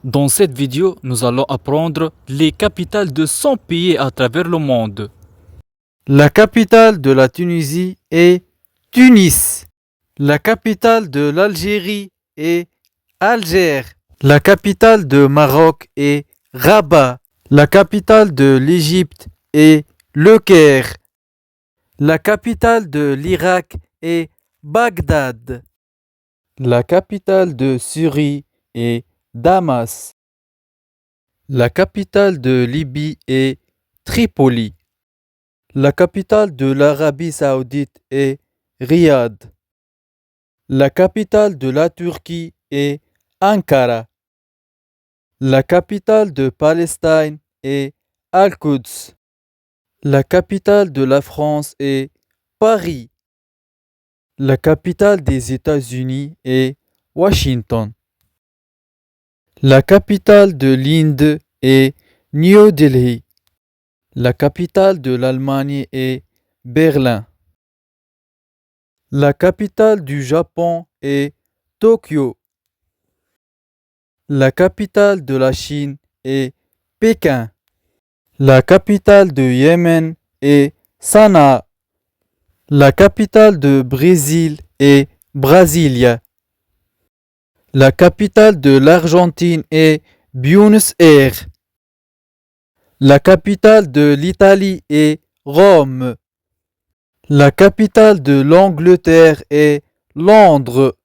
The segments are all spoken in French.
Dans cette vidéo, nous allons apprendre les capitales de 100 pays à travers le monde. La capitale de la Tunisie est Tunis. La capitale de l'Algérie est Alger. La capitale de Maroc est Rabat. La capitale de l'Égypte est Le Caire. La capitale de l'Irak est Bagdad. La capitale de Syrie est Damas. La capitale de Libye est Tripoli. La capitale de l'Arabie saoudite est Riyad. La capitale de la Turquie est Ankara. La capitale de Palestine est Al-Quds. La capitale de la France est Paris. La capitale des États-Unis est Washington. La capitale de l'Inde est New Delhi. La capitale de l'Allemagne est Berlin. La capitale du Japon est Tokyo. La capitale de la Chine est Pékin. La capitale de Yémen est Sanaa. La capitale de Brésil est Brasilia. La capitale de l'Argentine est Buenos Aires. La capitale de l'Italie est Rome. La capitale de l'Angleterre est Londres.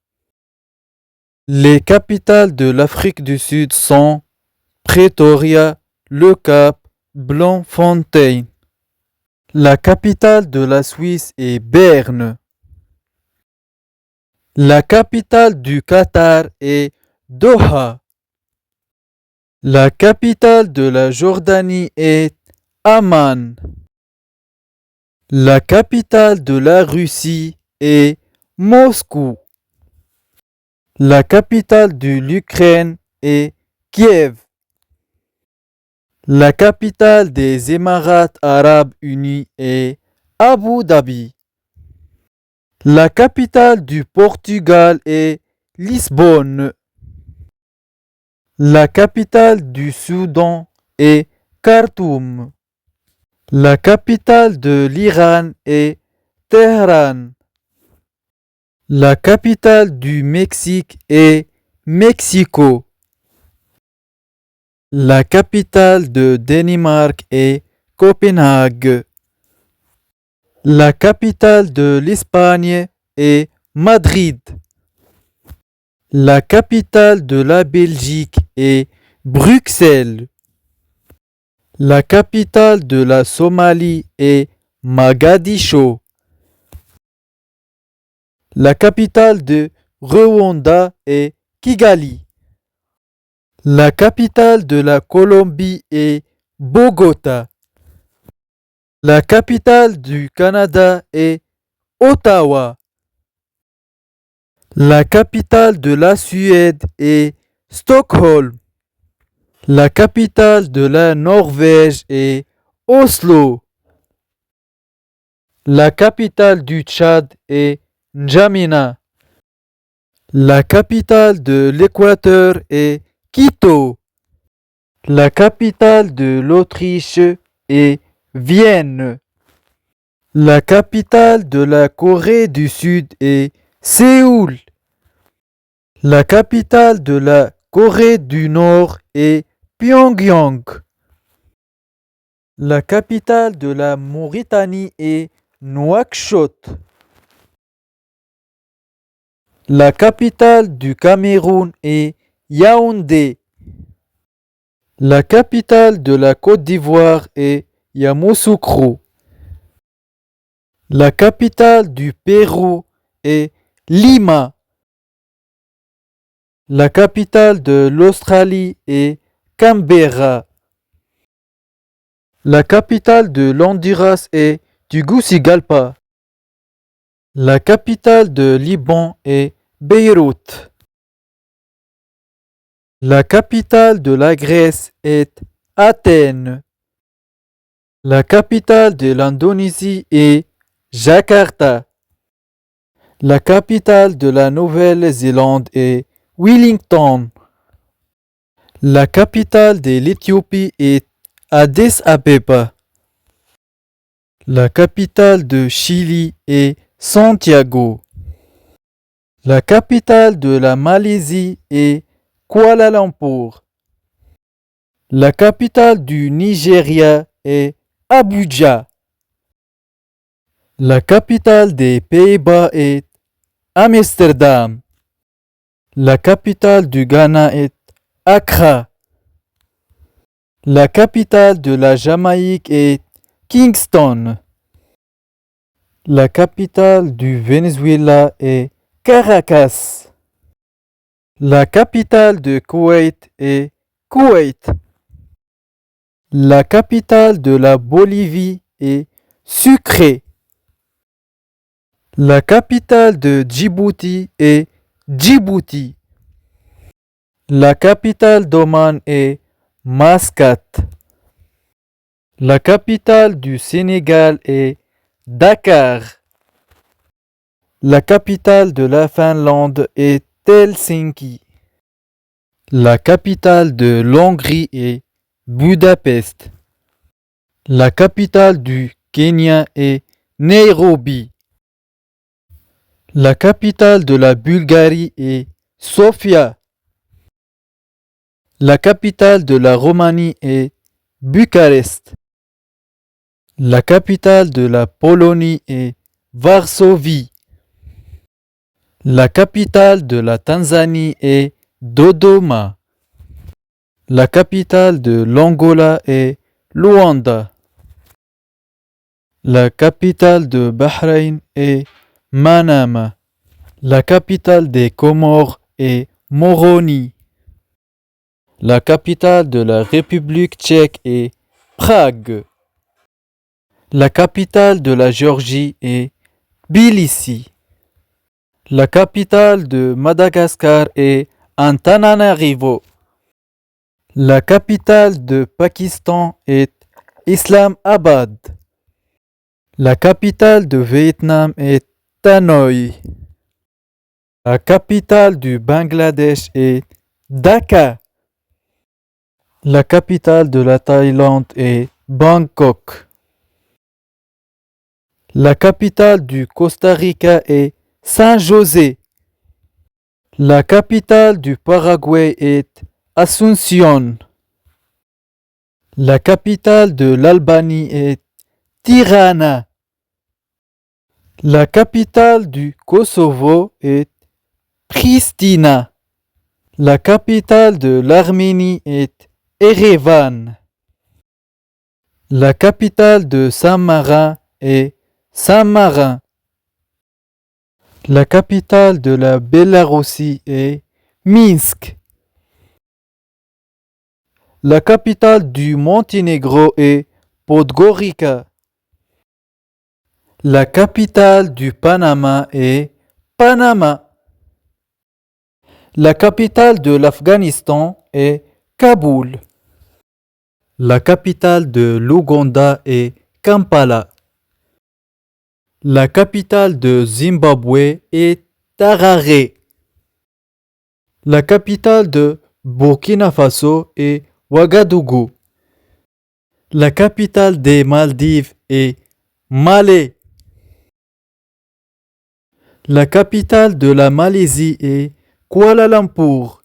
Les capitales de l'Afrique du Sud sont Pretoria, Le Cap, Bloemfontein. La capitale de la Suisse est Berne. La capitale du Qatar est Doha. La capitale de la Jordanie est Amman. La capitale de la Russie est Moscou. La capitale de l'Ukraine est Kiev. La capitale des Émirats arabes unis est Abu Dhabi. La capitale du Portugal est Lisbonne. La capitale du Soudan est Khartoum. La capitale de l'Iran est Téhéran. La capitale du Mexique est Mexico. La capitale de Danemark est Copenhague. La capitale de l'Espagne est Madrid. La capitale de la Belgique est Bruxelles. La capitale de la Somalie est Mogadiscio. La capitale de Rwanda est Kigali. La capitale de la Colombie est Bogota. La capitale du Canada est Ottawa. La capitale de la Suède est Stockholm. La capitale de la Norvège est Oslo. La capitale du Tchad est N'Djamena. La capitale de l'Équateur est Quito. La capitale de l'Autriche est Vienne. La capitale de la Corée du Sud est Séoul. La capitale de la Corée du Nord est Pyongyang. La capitale de la Mauritanie est Nouakchott. La capitale du Cameroun est Yaoundé. La capitale de la Côte d'Ivoire est Yamoussoukro. La capitale du Pérou est Lima. La capitale de l'Australie est Canberra. La capitale de l'Honduras est Tegucigalpa. La capitale de Liban est Beyrouth. La capitale de la Grèce est Athènes. La capitale de l'Indonésie est Jakarta. La capitale de la Nouvelle-Zélande est Wellington. La capitale de l'Éthiopie est Addis Abeba. La capitale de Chili est Santiago. La capitale de la Malaisie est Kuala Lumpur. La capitale du Nigeria est Abuja. La capitale des Pays-Bas est Amsterdam. La capitale du Ghana est Accra. La capitale de la Jamaïque est Kingston. La capitale du Venezuela est Caracas. La capitale de Koweït est Koweït. La capitale de la Bolivie est Sucre. La capitale de Djibouti est Djibouti. La capitale d'Oman est Mascate. La capitale du Sénégal est Dakar. La capitale de la Finlande est Helsinki. La capitale de l'Hongrie est Budapest. La capitale du Kenya est Nairobi. La capitale de la Bulgarie est Sofia. La capitale de la Roumanie est Bucarest. La capitale de la Pologne est Varsovie. La capitale de la Tanzanie est Dodoma. La capitale de l'Angola est Luanda. La capitale de Bahreïn est Manama. La capitale des Comores est Moroni. La capitale de la République tchèque est Prague. La capitale de la Géorgie est Tbilissi. La capitale de Madagascar est Antananarivo. La capitale de Pakistan est Islamabad. La capitale de Vietnam est Hanoi. La capitale du Bangladesh est Dhaka. La capitale de la Thaïlande est Bangkok. La capitale du Costa Rica est San José. La capitale du Paraguay est Asunción. La capitale de l'Albanie est Tirana. La capitale du Kosovo est Pristina. La capitale de l'Arménie est Erevan. La capitale de Saint-Marin est Saint-Marin. La capitale de la Biélorussie est Minsk. La capitale du Monténégro est Podgorica. La capitale du Panama est Panama. La capitale de l'Afghanistan est Kaboul. La capitale de l'Ouganda est Kampala. La capitale de Zimbabwe est Harare. La capitale de Burkina Faso est Ouagadougou. La capitale des Maldives est Malé. La capitale de la Malaisie est Kuala Lumpur.